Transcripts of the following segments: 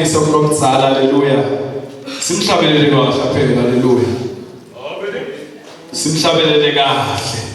simphakamise uNomzana, haleluya. Simhlabelele kahle phela, haleluya. Simhlabelele kahle.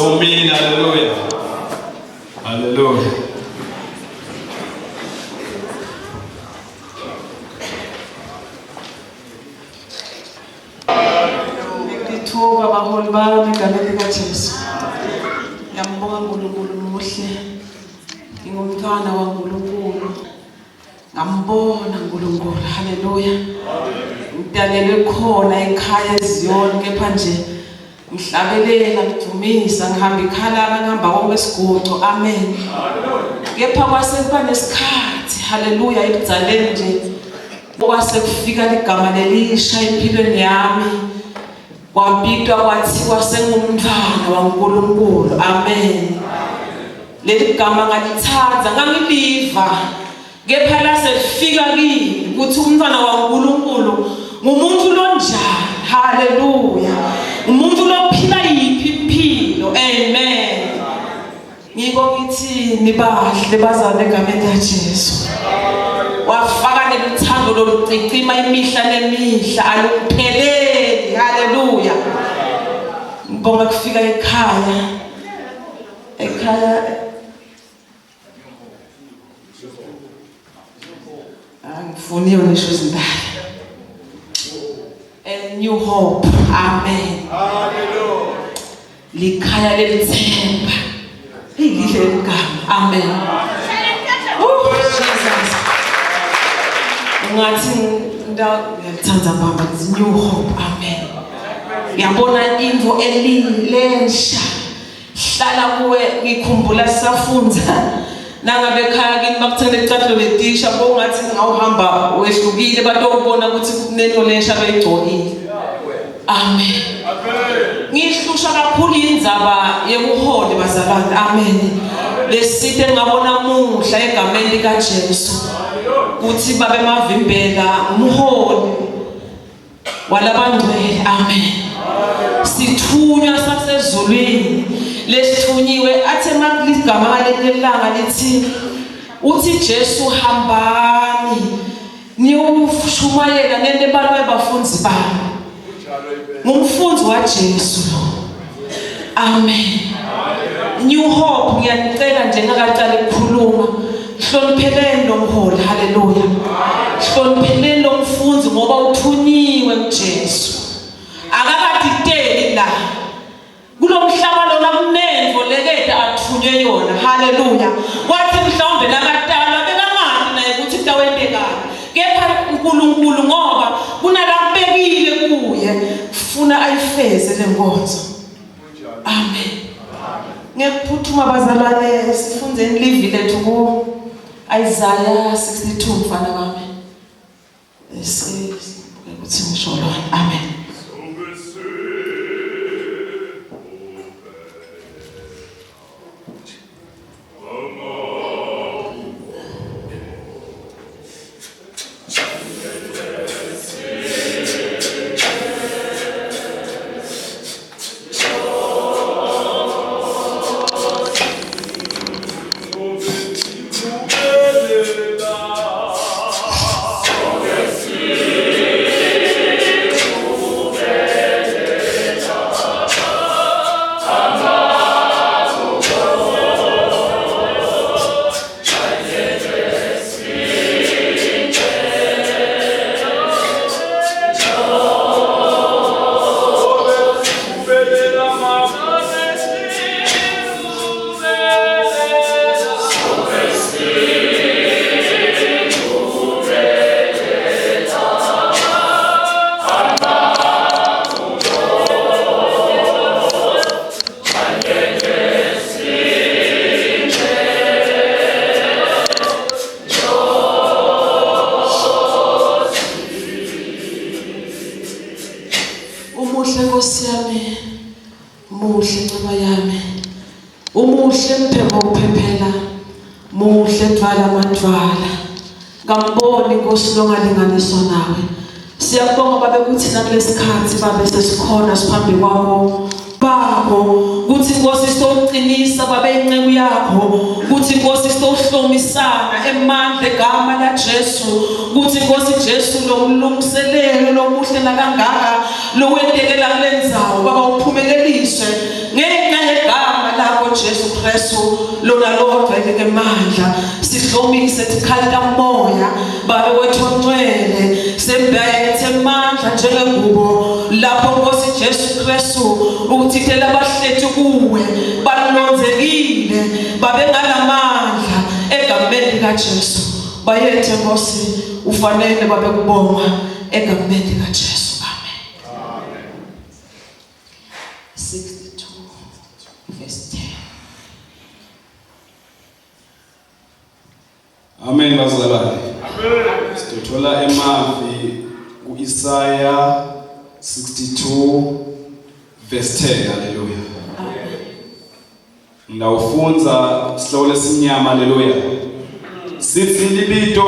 umile. Haleluya. Haleluya. Ngithuka baholi bami egameni likaJesu. Ngiyambonga uNkulunkulu muhle. Ngingumntwana kaNkulunkulu. Ngambona uNkulunkulu. Haleluya. Ngidalelwe khona ekhaya eZiyoni kepha nje ngihlabelela ngidumisa ngihamba ikhalala ngihamba kwesigoco. Amen. Kepha kwase kuba nesikhathi. Haleluya ebudzaleni nje. Kwase kufika igama lelisha empilweni yami. Kwabitwa kwathiwa sengumntwana kaNkulunkulu. Amen. Leli gama ngalithatha ngangiliva. Kepha lase lifika kimi ukuthi umntwana kaNkulunkulu ngumuntu lonjani. Haleluya. Umuntu lophila yiphi impilo. Amen. Ngiko ngithini bahle bazana egameni likaJesu. Wafaka lelithando lokucicima imihla nemihla alupheleli. Haleluya. Ngibonga kufika ekhaya angifuniwe nisho izindaba. A new hope. Amen. Hallelujah. Likhaya lelithemba. Lihle ligama. Amen. Jesus. Ngathi ngiyalithanda baba lithi new hope. Amen. Ngiyabona into elilensha. Hlala kuwe ngikhumbula sisafunza. Nangabe ekhaya kini bakuthanda icathulo letisha bongathi ngawuhamba wehlukile batokubona ukuthi kunento lensha bayigcokile. Amen. Ngihlusha kakhulu indzaba yebuholi bazalwane. Amen. Lesithe ngabona muhla egameni likaJesu ukuthi babe mavimbela umholi walabangcwele. Amen. Sithunywa sasezulwini lesithunyiwe athe makuligama lelanga lithi uthi Jesu hambani niyoshumayela nene balwe bafunzi bami. Ngumfunzi waJesu lo. Amen. New hope ngiyanicela nje ngakaqala ukukhuluma. Hlonipheleni lo mholi. Haleluya. Hlonipheleni lo mfunzi ngoba uthunyiwe kuJesu. Akakadideli la. Kulomhlaba lona kunenvo lekade athunywe yona. Haleluya. Wathi mhlawumbe nakadala bekangathi naye ukuthi kutawendekana. Kepha uNkulunkulu ngoba kunalambekile kuye ufuna ayifeze lenkonzo. Amen. Ngekuphuthuma bazalwane sifunzeni livi lethu ku Isaiah 62 mfana wami. Ukuthi ngisho lona. Amen. Umuhle Nkosi yami, muhle nceba yami. Umuhle mphembo uphephela, muhle dvala madvala. Ngamboni Nkosi longalinganiswa nawe. Siyabonga babe kuthi nakulesikhathi babe sesikhona siphambi kwakho. Babo kuthi Nkosi soqinisa babe inceku yakho, kuthi Nkosi sohlomisana emandla egama la Jesu, kuthi Nkosi Jesu lomlungiselelo lomuhle nakangaka lowendelela kulendzawo baba uphumeleliswe ngenxa yegama Kristu lona lodwa elinamandla sihlomise tikhalika moya babe wethu ongcwele sembethe amandla njengengubo lapho Nkosi Jesu Kristu ukuthi thela abahlethi kuwe balonzekile babe ngalamandla egameni lika Jesu bayethe Nkosi ufanele babe kubonga egameni lika Jesu amen 62 verse 10 Amen bazalwane. Amen. Sithola emavi kuIsaya 62 verse 10 haleluya. Amen. Ngawufunza sihloko lesimnyama haleluya. Sithi libito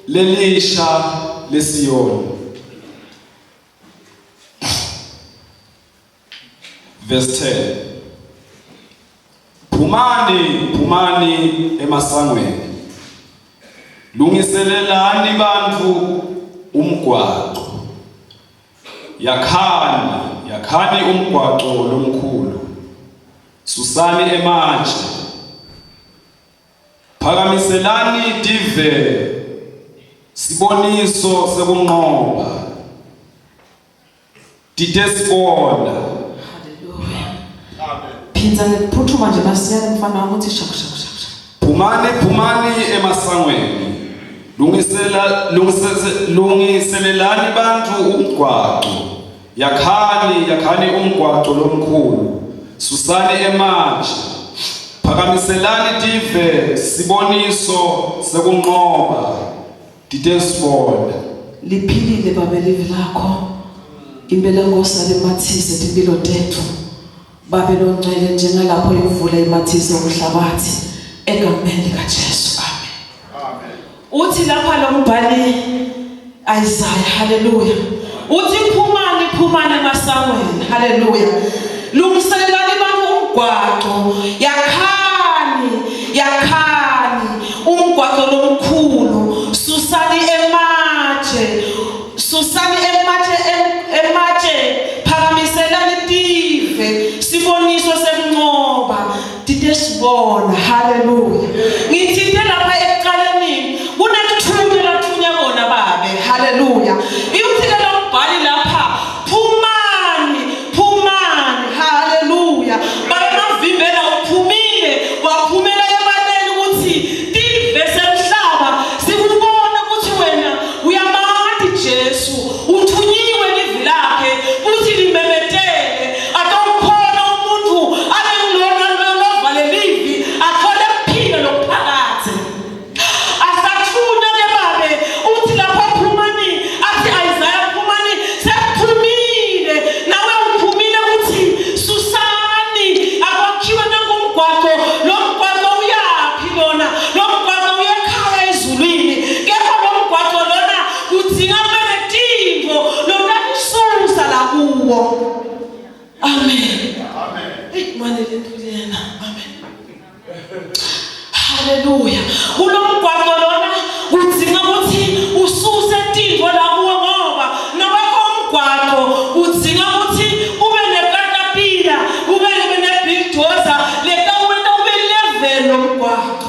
lelisha leSiyoni. Verse 10. Phumani emasangweni. Lungiselelani bantu umgwaqo. Yakhani umgwaqo lomkhulu. Susani ematshe. Phakamiselani dive. Siboniso sekunqoba. Ditesibona. Phinza ngiphuthuma nje basiyana mfana wami uthi shakushakusha. Phumani emasangweni. Lungiselelani bantu umgwaqo. Yakhani umgwaqo lomkhulu. Susani ematshe. Phakamiselani dive siboniso sekunqoba. Ditesibona. Liphilile babe livi lakho. Impela Nkosi alemathise impilo tethu. Babe longcwele njengalapho ivula imathise omhlabathi egameni lika Jesu amen. Uthi lapha lo mbhali Isaiah haleluya. Uthi phumani emasangweni haleluya. Lungiselelani bantu umgwaqo. Yakhani umgwaqo lomkhulu. Susani ematshe phakamiselani dive siboniso senqoba ditesibona haleluya. Ngithi lapha ekuqaleni kunakuthunya kona babe haleluya. Uthi lo mbhali lapha phumani haleluya. Babe mavimbela uphumile waphumela ebaleni ukuthi dive semhlaba sikubona ukuthi wena uyamandi Jesu uthunyiwe livi lakhe uthi limemetele atomkhona umuntu alengilona lovale livi athole kuphila lokuphakathi asathunya ke babe uthi lapha phumani athi Isaiah phumani sekuphumile nawe uphumile uthi susani akwakhiwe nangomgwaqo lomgwaqo uyaphhi lona lomgwaqo uyekhaya ezulwini kepha lomgwaqo lona udzinga benedimvo lokususa la kuwo amen manje lentulena amen haleluya. Kulomgwaqo lona udzinga ukuthi ususe idimvo la kuwo ngoba nobakho umgwaqo udzinga ukuthi ube nekatapila ube nebulldozer lekawena ube level lomgwaqo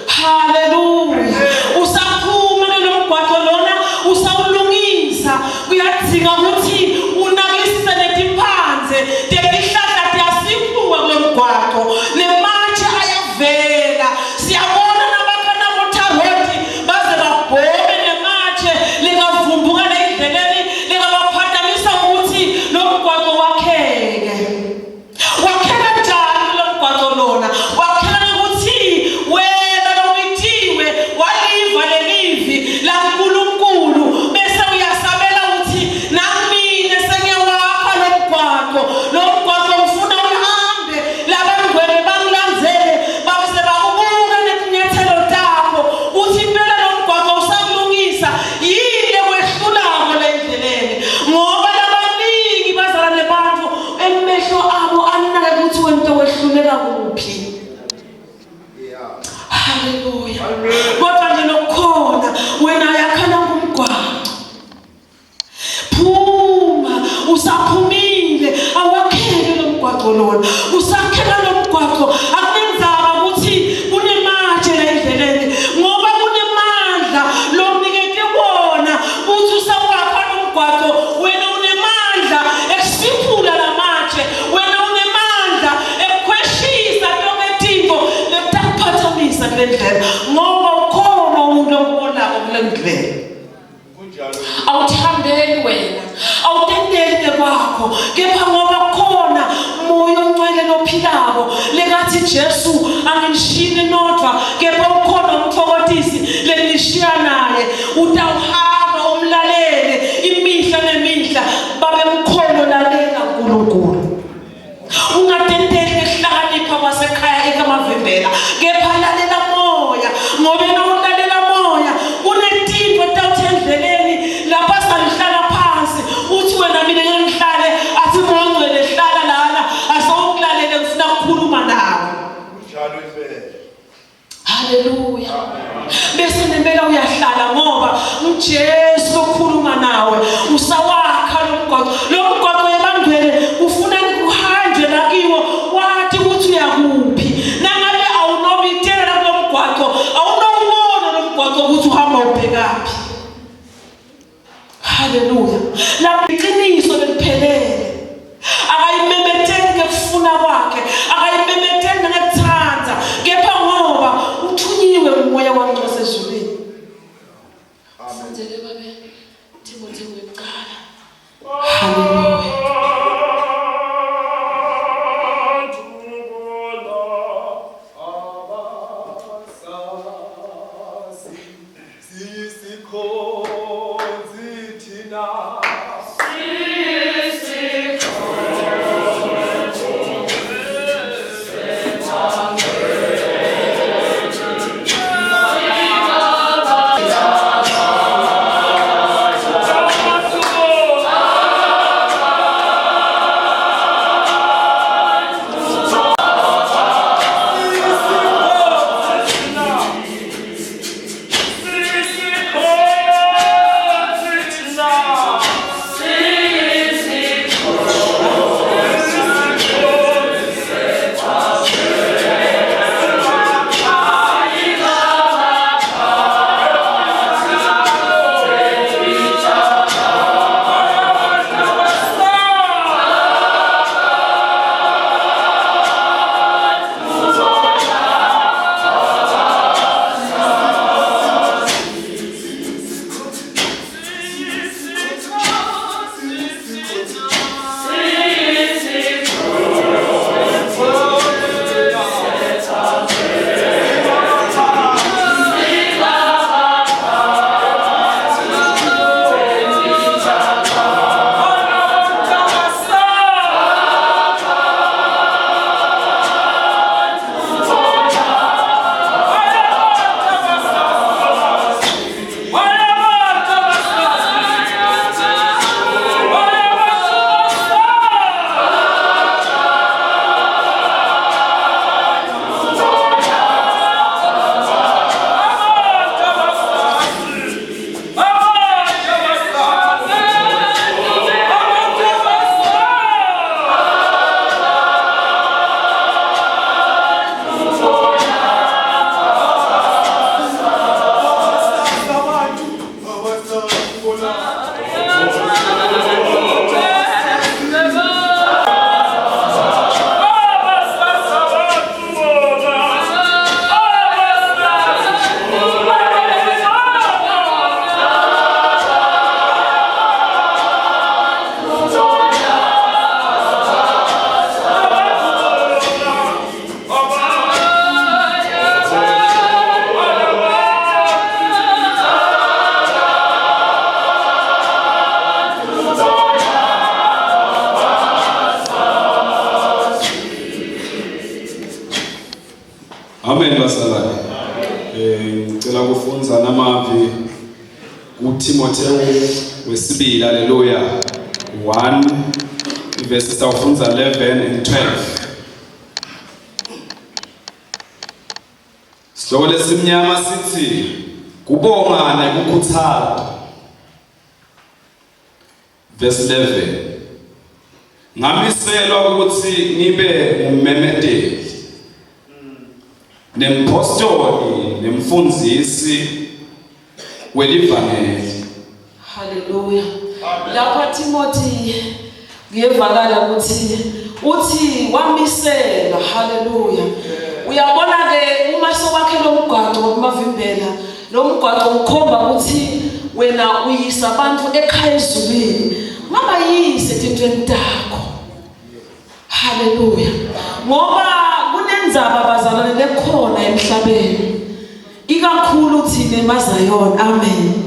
haleluya. Usaphuma lomgwaqo lona usawulungisa kuyadzinga ukuthi unakisise netimphandze tezihlahla tiyasiphuma kulomgwaqo nematshe ayavela siyabona nabakhana botharoti baze babhome nematshe lingavumbuka endleleni lingabaphathamisa ukuthi lomgwaqo wakheke njani lomgwaqo lona wakheka ukuthi wena lomitiwe waliva lelivi la uNkulunkulu bese uyasabela ukuthi namine sengiyawapha lomgwaqo ufuna uhambe labangwele bangilandzele base bakubuka netinyathelo takho uthi impela lomgwaqo usakulungisa yile kwehlulako lendleleni ngoba labaningi bazalane bantu emehlo abo anake ukuthi wento wehlulela kuphi haleluya. Kodwa nje lokukhona wena yakhana ngumgwaqo phuma usaphumile awakhele lomgwaqo lona usakhela lomgwaqo akunenzaba ukuthi kunematshe la endleleni ngoba kunemandla lomnikeke wona uthi usawakha lomgwaqo wena unemandla ekusiphula lamatshe wena unemandla ekukhweshisa lonke izinto lekuphathamisa kule ndlela ngoba ukhona umuntu obonako kule ndlela kunjalo awuthambeli wena awutendeli kwakho kepha ngoba khona moya ongcwele lophilako lekathi Jesu angishini nodwa kepha ukhona umthokotisi lenishiya naye utawuhamba umlalele imihla nemihla babe mkhono lalela uNkulunkulu ungatendeli ngehlakanipha kwasekhaya ekamavimbela kepha lalela moya ngoba nawulalela moya unetinto tawuthendleleni lapha salihlala phansi uthi wena mina ngihlale athi ngongcwele hlala lana asawukulalele ngifuna ukukhuluma nawe njalo impela haleluya bese nempela uyahlala ngoba uJesu okhuluma nawe usawakha lomgwaqo ebangcwele ufuna ukuhanje lakiwo wathi ukuthi uyakuphi nangabe awunobitela lomgwaqo awunowubona lomgwaqo ukuthi uhamba ubhekaphi haleluya la iqiniso leliphelele akayimemetheli ngekufuna kwakhe akayimemetheli ngekuthanda kepha ngoba uthunyiwe umoya wangcwele ezulwini amen babe Timothy weqala haleluya Amen basalane. Ngicela kufunza namavi kuTimotheo wesibili haleluya 1 verses awufunza 11 and 12. Sihloko lesimnyama sithi kubonga nokukhuthala. Verse 11. Ngamiselwa ukuthi nibe umemedeli nempostoli nemfundzisi welivangeli. Hallelujah. Lapha Timothy ngiyevakala uthi wamisela. Hallelujah. Uyabona ke uma sokwakhe lo mgwaqo wokumavimbela, lo mgwaqo ukhomba ukuthi wena uyisa abantu ekhaya ezulwini. Mabayise tintweni takho. Hallelujah. Ngoba kunenzaba bazalwane lekhona emhlabeni. Ikakhulu thina eMazayona. Amen.